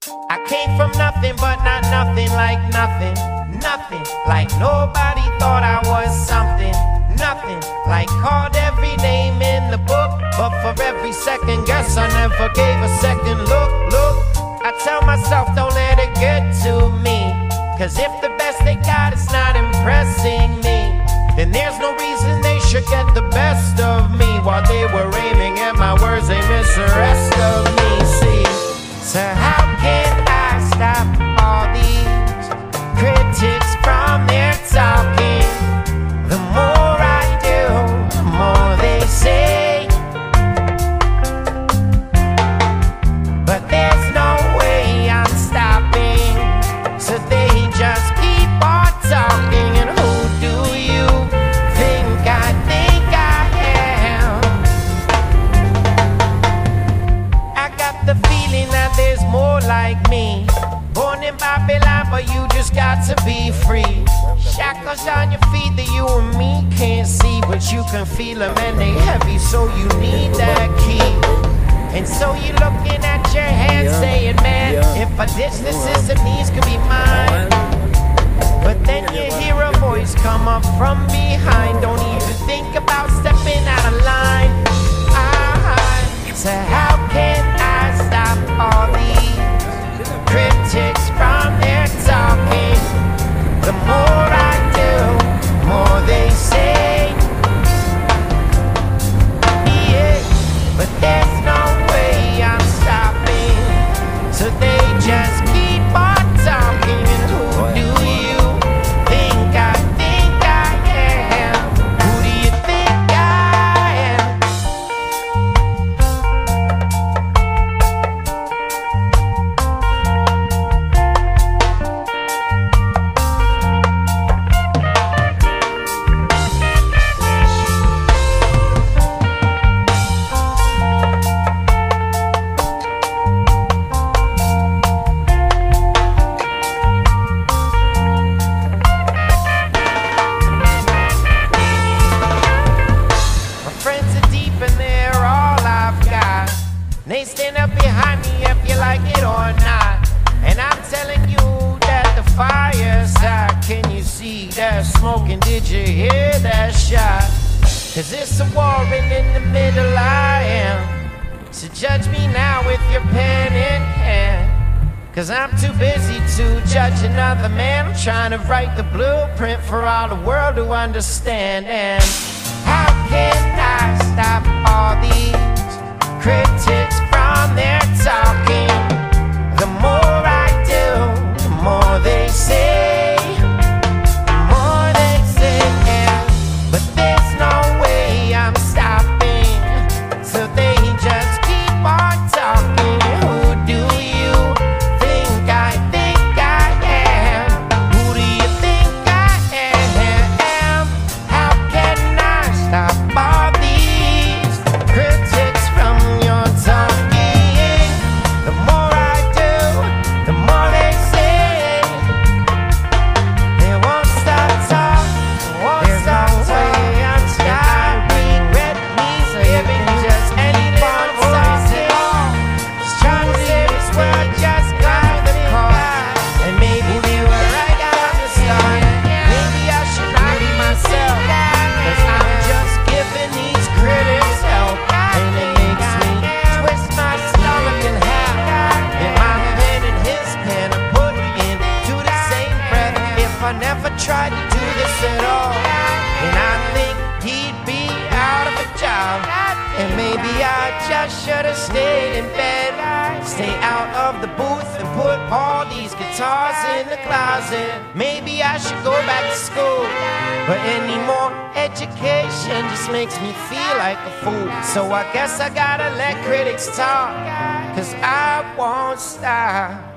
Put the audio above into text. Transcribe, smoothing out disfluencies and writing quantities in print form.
I came from nothing, but not nothing like nothing. Nothing like nobody thought I was something. Nothing like called every name in the book, but for every second guess I never gave a second look. I tell myself don't let it get to me, cause if the best they got is not impressing me, then there's no reason they should get the best of me. While they were aiming at my words, they missed the rest of me. See, so how can I stop all these critics from their talking? The more I do, the more they say, but there's no way I'm stopping, so they just keep on talking. And who do you think I am? I got the feeling that there's more like me, born in Babylon, but you just got to be free. Shackles on your feet that you and me can't see, but you can feel them and they heavy, so you need that key. And so you're looking at your hand saying, man, if I ditch the system, these could be mine. But then you hear a voice come up from behind, don't even think about stepping out of line. So how can I stop all these critics from their talking? The more I do, the more they say, yeah, but there's no way I'm stopping, so they just keep on talking. And who do you think I am? Who do you think I am? They stand up behind me if you like it or not. And I'm telling you that the fire's out. Can you see that smoke, and did you hear that shot? Cause it's a war and in the middle I am. So judge me now with your pen in hand, cause I'm too busy to judge another man. I'm trying to write the blueprint for all the world to understand. And how can I stop all these critics from their talking? The more I do, the more they say, the more they say, yeah. But there's no way I'm stopping, so they just keep on talking. Who do you think I am? Who do you think I am? How can I stop all these critics from your talking? The more I do, the more they say, they won't stop talking, won't stop talking. I regret me giving just any fun talking. Just trying to say this world just got the call. And maybe we were right from the start. Maybe I should not be myself, cause I'm just giving these critics help. And it makes me twist my stomach in half. In my pen and his pen, I put into the same breath. If I never tried to do this at all, then I think he'd be out of a job. And maybe I just should have stayed in bed, stay out of the booth and put all these guitars in the closet. Maybe I should go back to school, but any more education just makes me feel like a fool. So I guess I gotta let critics talk, cause I won't stop.